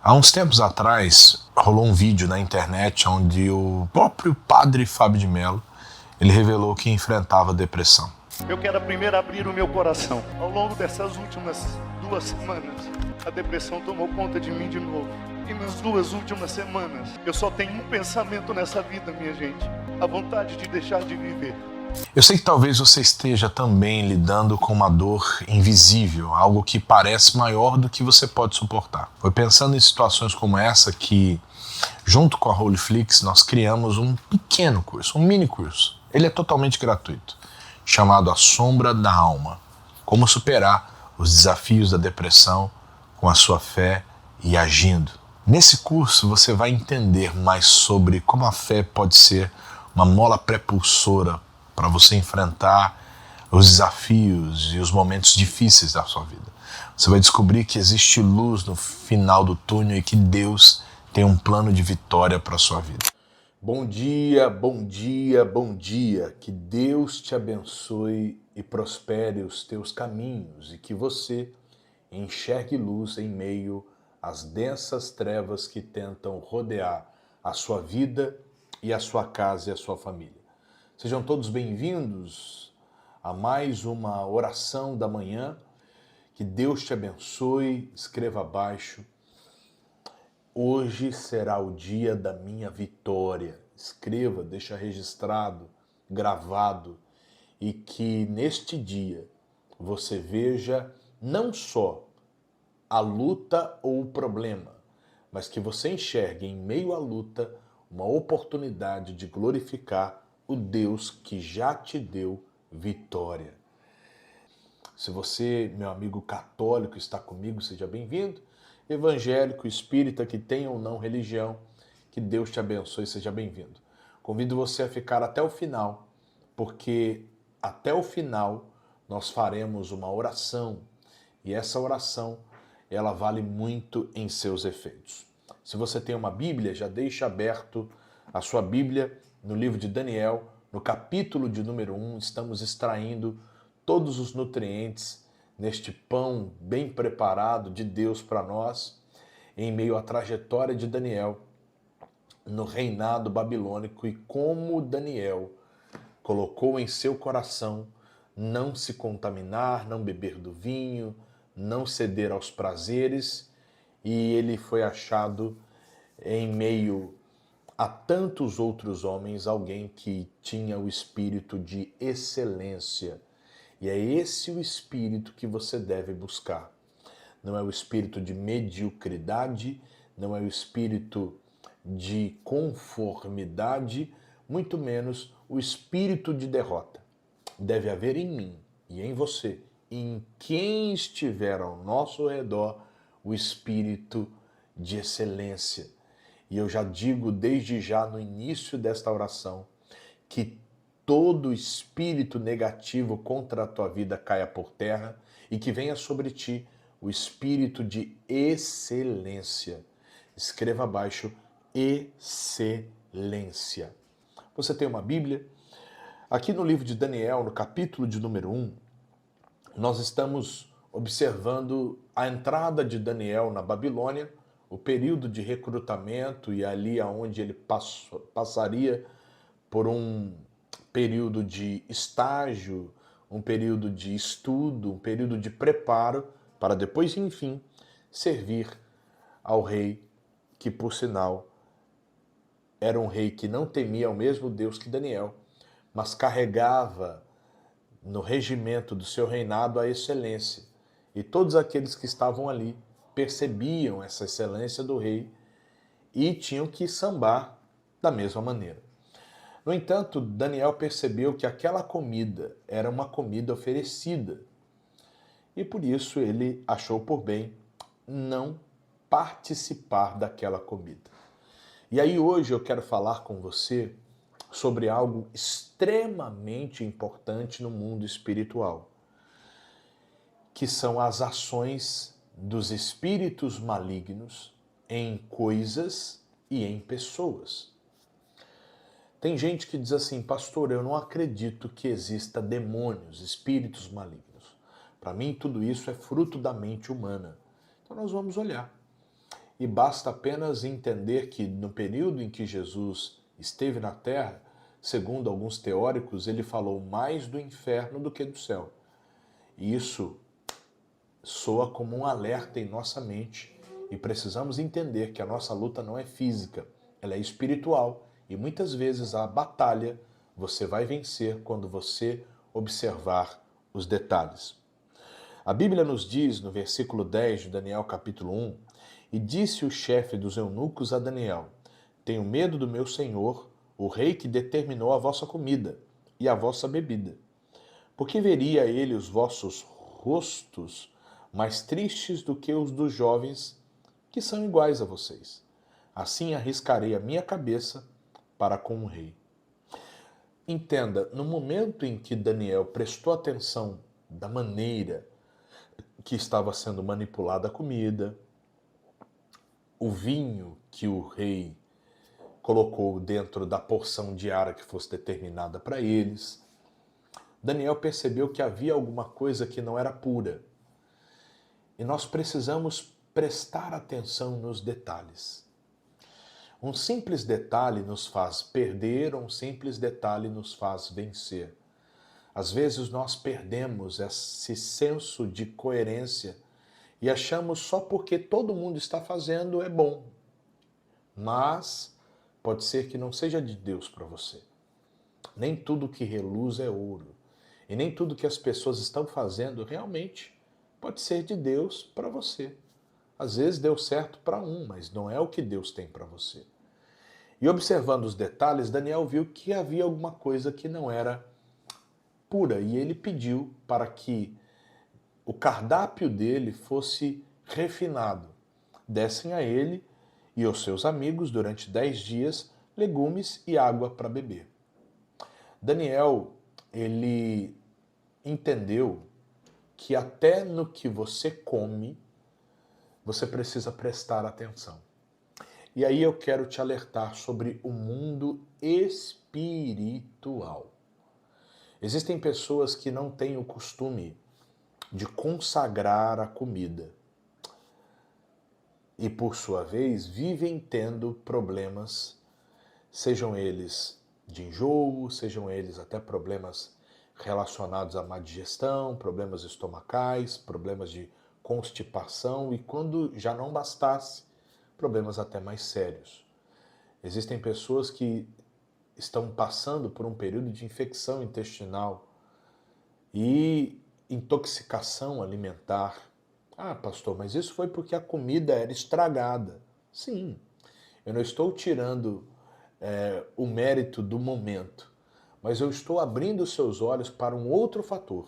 Há uns tempos atrás, rolou um vídeo na internet onde o próprio padre Fábio de Mello, ele revelou que enfrentava depressão. Eu quero primeiro abrir o meu coração. Ao longo dessas últimas 2 semanas, a depressão tomou conta de mim de novo. E nas 2 últimas semanas, eu só tenho um pensamento nessa vida, minha gente: a vontade de deixar de viver. Eu sei que talvez você esteja também lidando com uma dor invisível, algo que parece maior do que você pode suportar. Foi pensando em situações como essa que, junto com a Holyflix, nós criamos um pequeno curso, um mini curso. Ele é totalmente gratuito, chamado A Sombra da Alma. Como superar os desafios da depressão com a sua fé e agindo. Nesse curso você vai entender mais sobre como a fé pode ser uma mola prepulsora para você enfrentar os desafios e os momentos difíceis da sua vida. Você vai descobrir que existe luz no final do túnel e que Deus tem um plano de vitória para a sua vida. Bom dia, bom dia, bom dia. Que Deus te abençoe e prospere os teus caminhos e que você enxergue luz em meio às densas trevas que tentam rodear a sua vida e a sua casa e a sua família. Sejam todos bem-vindos a mais uma oração da manhã. Que Deus te abençoe. Escreva abaixo: hoje será o dia da minha vitória. Escreva, deixa registrado, gravado, e que neste dia você veja não só a luta ou o problema, mas que você enxergue em meio à luta uma oportunidade de glorificar o Deus que já te deu vitória. Se você, meu amigo católico, está comigo, seja bem-vindo. Evangélico, espírita, que tenha ou não religião, que Deus te abençoe, seja bem-vindo. Convido você a ficar até o final, porque até o final nós faremos uma oração, e essa oração, ela vale muito em seus efeitos. Se você tem uma Bíblia, já deixa aberto a sua Bíblia no livro de Daniel, no capítulo de número 1, estamos extraindo todos os nutrientes neste pão bem preparado de Deus para nós, em meio à trajetória de Daniel no reinado babilônico e como Daniel colocou em seu coração não se contaminar, não beber do vinho, não ceder aos prazeres, e ele foi achado em meio a tantos outros homens, alguém que tinha o espírito de excelência. E é esse o espírito que você deve buscar. Não é o espírito de mediocridade, não é o espírito de conformidade, muito menos o espírito de derrota. Deve haver em mim e em você, em quem estiver ao nosso redor, o espírito de excelência. E eu já digo desde já no início desta oração que todo espírito negativo contra a tua vida caia por terra e que venha sobre ti o espírito de excelência. Escreva abaixo: excelência. Você tem uma Bíblia? Aqui no livro de Daniel, no capítulo de número 1, nós estamos observando a entrada de Daniel na Babilônia, o período de recrutamento e ali aonde ele passaria por um período de estágio, um período de estudo, um período de preparo, para depois, enfim, servir ao rei, que por sinal era um rei que não temia o mesmo Deus que Daniel, mas carregava no regimento do seu reinado a excelência. E todos aqueles que estavam ali percebiam essa excelência do rei e tinham que sambar da mesma maneira. No entanto, Daniel percebeu que aquela comida era uma comida oferecida e por isso ele achou por bem não participar daquela comida. E aí hoje eu quero falar com você sobre algo extremamente importante no mundo espiritual, que são as ações dos espíritos malignos em coisas e em pessoas. Tem gente que diz assim: pastor, eu não acredito que exista demônios, espíritos malignos. Para mim tudo isso é fruto da mente humana. Então nós vamos olhar. e basta apenas entender que no período em que Jesus esteve na terra, segundo alguns teóricos, ele falou mais do inferno do que do céu. E isso soa como um alerta em nossa mente e precisamos entender que a nossa luta não é física, ela é espiritual e muitas vezes a batalha você vai vencer quando você observar os detalhes. A Bíblia nos diz no versículo 10 de Daniel capítulo 1: E disse o chefe dos eunucos a Daniel: Tenho medo do meu senhor, o rei que determinou a vossa comida e a vossa bebida. Porque veria ele os vossos rostos mais tristes do que os dos jovens que são iguais a vocês. Assim arriscarei a minha cabeça para com o rei. Entenda, no momento em que Daniel prestou atenção da maneira que estava sendo manipulada a comida, o vinho que o rei colocou dentro da porção diária que fosse determinada para eles, Daniel percebeu que havia alguma coisa que não era pura. E nós precisamos prestar atenção nos detalhes. Um simples detalhe nos faz perder, um simples detalhe nos faz vencer. Às vezes nós perdemos esse senso de coerência e achamos só porque todo mundo está fazendo é bom. Mas pode ser que não seja de Deus para você. Nem tudo que reluz é ouro. E nem tudo que as pessoas estão fazendo realmente pode ser de Deus para você. Às vezes deu certo para um, mas não é o que Deus tem para você. E observando os detalhes, Daniel viu que havia alguma coisa que não era pura e ele pediu para que o cardápio dele fosse refinado. Dessem a ele e aos seus amigos durante 10 dias legumes e água para beber. Daniel, ele entendeu que até no que você come, você precisa prestar atenção. E aí eu quero te alertar sobre o mundo espiritual. Existem pessoas que não têm o costume de consagrar a comida. E por sua vez, vivem tendo problemas, sejam eles de enjoo, sejam eles até problemas relacionados à má digestão, problemas estomacais, problemas de constipação e, quando já não bastasse, problemas até mais sérios. Existem pessoas que estão passando por um período de infecção intestinal e intoxicação alimentar. Ah, pastor, mas isso foi porque a comida era estragada. Sim, eu não estou tirando o mérito do momento, mas eu estou abrindo os seus olhos para um outro fator.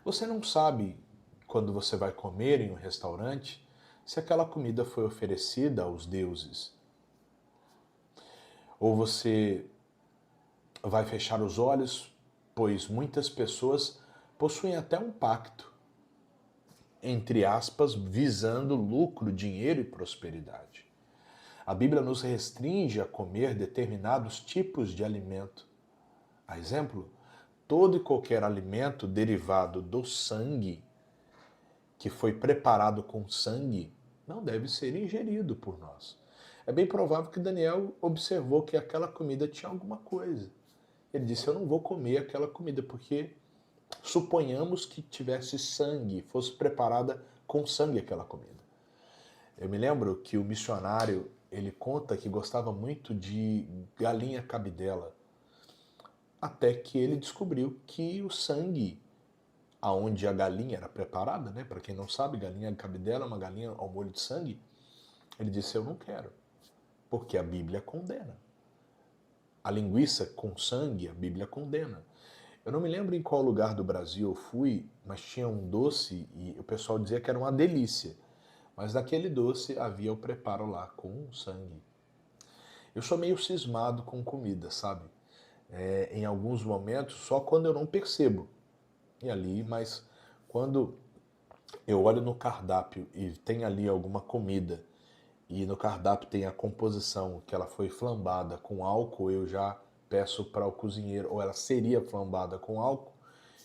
Você não sabe, quando você vai comer em um restaurante, se aquela comida foi oferecida aos deuses. Ou você vai fechar os olhos, pois muitas pessoas possuem até um pacto, entre aspas, visando lucro, dinheiro e prosperidade. A Bíblia nos restringe a comer determinados tipos de alimento. A exemplo, todo e qualquer alimento derivado do sangue, que foi preparado com sangue, não deve ser ingerido por nós. É bem provável que Daniel observou que aquela comida tinha alguma coisa. Ele disse, eu não vou comer aquela comida, porque suponhamos que tivesse sangue, fosse preparada com sangue aquela comida. Eu me lembro que o missionário, ele conta que gostava muito de galinha cabidela, até que ele descobriu que o sangue, aonde a galinha era preparada, né? Para quem não sabe, galinha cabidela é uma galinha ao molho de sangue. Ele disse, eu não quero, porque a Bíblia condena. A linguiça com sangue, a Bíblia condena. Eu não me lembro em qual lugar do Brasil eu fui, mas tinha um doce e o pessoal dizia que era uma delícia. Mas naquele doce havia o preparo lá com sangue. Eu sou meio cismado com comida, sabe? Em alguns momentos, só quando eu não percebo. E ali, mas quando eu olho no cardápio e tem ali alguma comida e no cardápio tem a composição que ela foi flambada com álcool, eu já peço para o cozinheiro, ou ela seria flambada com álcool,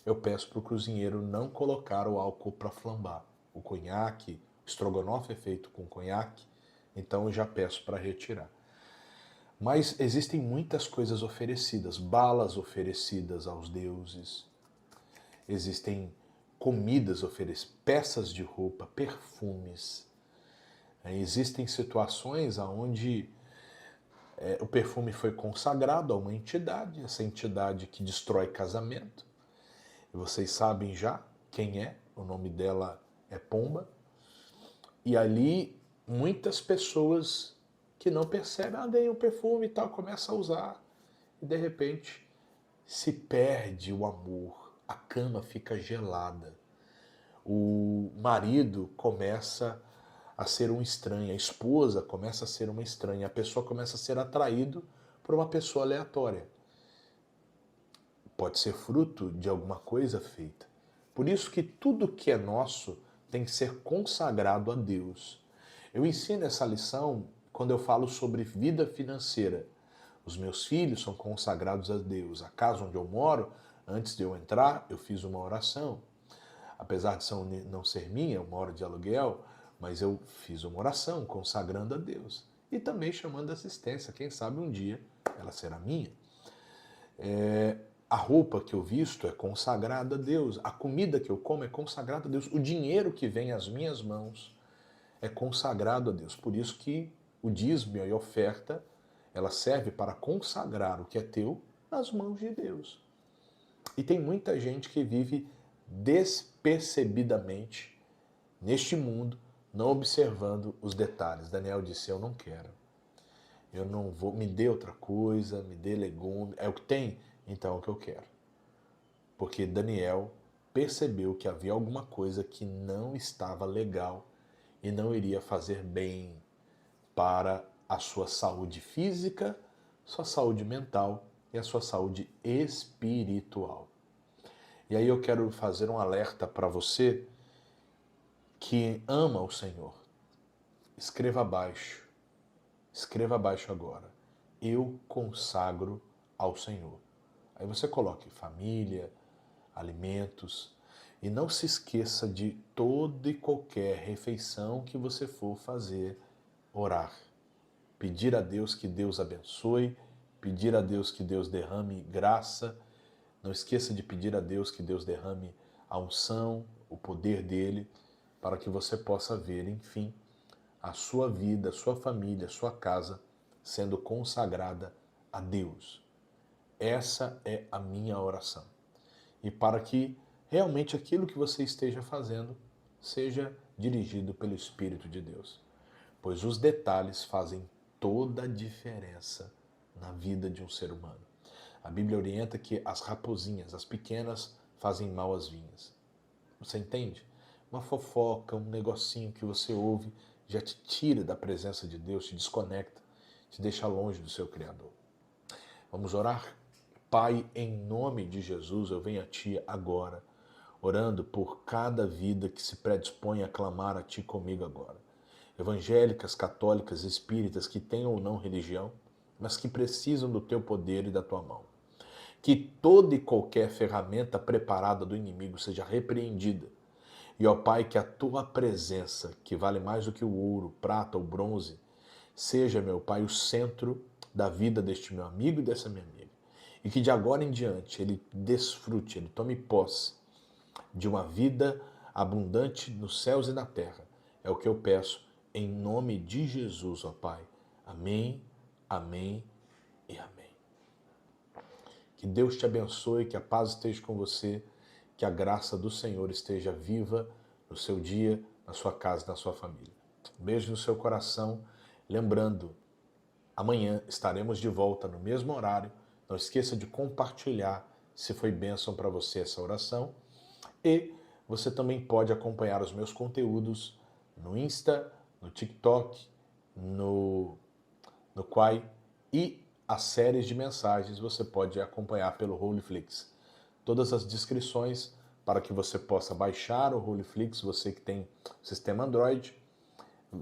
eu peço para o cozinheiro não colocar o álcool para flambar. O conhaque estrogonofe é feito com conhaque, então eu já peço para retirar. Mas existem muitas coisas oferecidas, balas oferecidas aos deuses, existem comidas oferecidas, peças de roupa, perfumes. Existem situações onde o perfume foi consagrado a uma entidade, essa entidade que destrói casamento. E vocês sabem já quem é, o nome dela é Pomba. E ali muitas pessoas que não percebem, dei um perfume e tal, começam a usar. E de repente se perde o amor, a cama fica gelada. O marido começa a ser um estranho, a esposa começa a ser uma estranha, a pessoa começa a ser atraído por uma pessoa aleatória. Pode ser fruto de alguma coisa feita. Por isso que tudo que é nosso tem que ser consagrado a Deus. Eu ensino essa lição quando eu falo sobre vida financeira. Os meus filhos são consagrados a Deus. A casa onde eu moro, antes de eu entrar, eu fiz uma oração. Apesar de não ser minha, eu moro de aluguel, mas eu fiz uma oração consagrando a Deus. E também chamando assistência. Quem sabe um dia ela será minha. A roupa que eu visto é consagrada a Deus. A comida que eu como é consagrada a Deus. O dinheiro que vem às minhas mãos é consagrado a Deus. Por isso que o dízimo e a oferta, ela serve para consagrar o que é teu nas mãos de Deus. E tem muita gente que vive despercebidamente neste mundo, não observando os detalhes. Daniel disse, eu não quero. Eu não vou, me dê outra coisa, me dê legume. É o que tem? Então é o que eu quero. Porque Daniel percebeu que havia alguma coisa que não estava legal e não iria fazer bem para a sua saúde física, sua saúde mental e a sua saúde espiritual. E aí eu quero fazer um alerta para você que ama o Senhor. Escreva abaixo agora. Eu consagro ao Senhor. Aí você coloque família, alimentos, e não se esqueça de toda e qualquer refeição que você for fazer, orar. Pedir a Deus que Deus abençoe, pedir a Deus que Deus derrame graça. Não esqueça de pedir a Deus que Deus derrame a unção, o poder dele, para que você possa ver, enfim, a sua vida, a sua família, a sua casa sendo consagrada a Deus. Essa é a minha oração. E para que realmente aquilo que você esteja fazendo seja dirigido pelo Espírito de Deus. Pois os detalhes fazem toda a diferença na vida de um ser humano. A Bíblia orienta que as raposinhas, as pequenas, fazem mal às vinhas. Você entende? Uma fofoca, um negocinho que você ouve, já te tira da presença de Deus, te desconecta, te deixa longe do seu Criador. Vamos orar? Pai, em nome de Jesus, eu venho a Ti agora, orando por cada vida que se predispõe a clamar a Ti comigo agora. Evangélicas, católicas, espíritas, que tenham ou não religião, mas que precisam do Teu poder e da Tua mão. Que toda e qualquer ferramenta preparada do inimigo seja repreendida. E, ó Pai, que a Tua presença, que vale mais do que o ouro, prata ou bronze, seja, meu Pai, o centro da vida deste meu amigo e dessa minha amiga. E que de agora em diante ele desfrute, ele tome posse de uma vida abundante nos céus e na terra. É o que eu peço em nome de Jesus, ó Pai. Amém, amém e amém. Que Deus te abençoe, que a paz esteja com você, que a graça do Senhor esteja viva no seu dia, na sua casa, na sua família. Um beijo no seu coração. Lembrando, amanhã estaremos de volta no mesmo horário. Não esqueça de compartilhar se foi bênção para você essa oração. E você também pode acompanhar os meus conteúdos no Insta, no TikTok, no Quai e as séries de mensagens você pode acompanhar pelo Holyflix. Todas as descrições para que você possa baixar o Holyflix, você que tem sistema Android,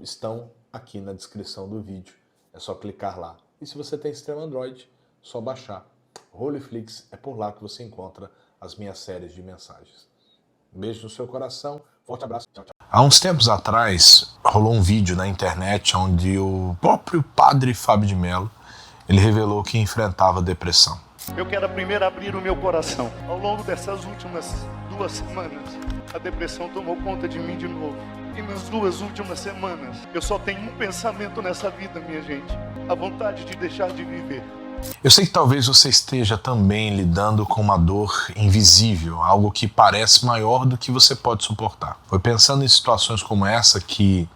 estão aqui na descrição do vídeo. É só clicar lá. E se você tem sistema Android, só baixar. Holyflix, é por lá que você encontra as minhas séries de mensagens. Um beijo no seu coração, forte abraço, tchau, tchau. Há uns tempos atrás, rolou um vídeo na internet onde o próprio padre Fábio de Mello, ele revelou que enfrentava depressão. Eu quero primeiro abrir o meu coração. Ao longo dessas últimas 2 semanas, a depressão tomou conta de mim de novo. E nas 2 últimas semanas, eu só tenho um pensamento nessa vida, minha gente. A vontade de deixar de viver. Eu sei que talvez você esteja também lidando com uma dor invisível, algo que parece maior do que você pode suportar. Foi pensando em situações como essa que,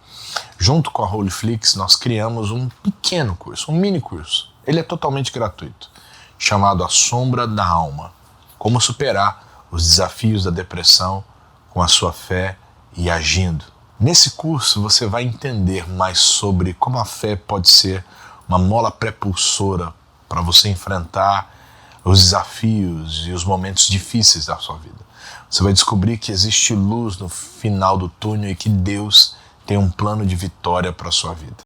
junto com a Holyflix, nós criamos um pequeno curso, um mini curso. Ele é totalmente gratuito, chamado A Sombra da Alma. Como superar os desafios da depressão com a sua fé e agindo. Nesse curso você vai entender mais sobre como a fé pode ser uma mola prepulsora para você enfrentar os desafios e os momentos difíceis da sua vida. Você vai descobrir que existe luz no final do túnel e que Deus tem um plano de vitória para a sua vida.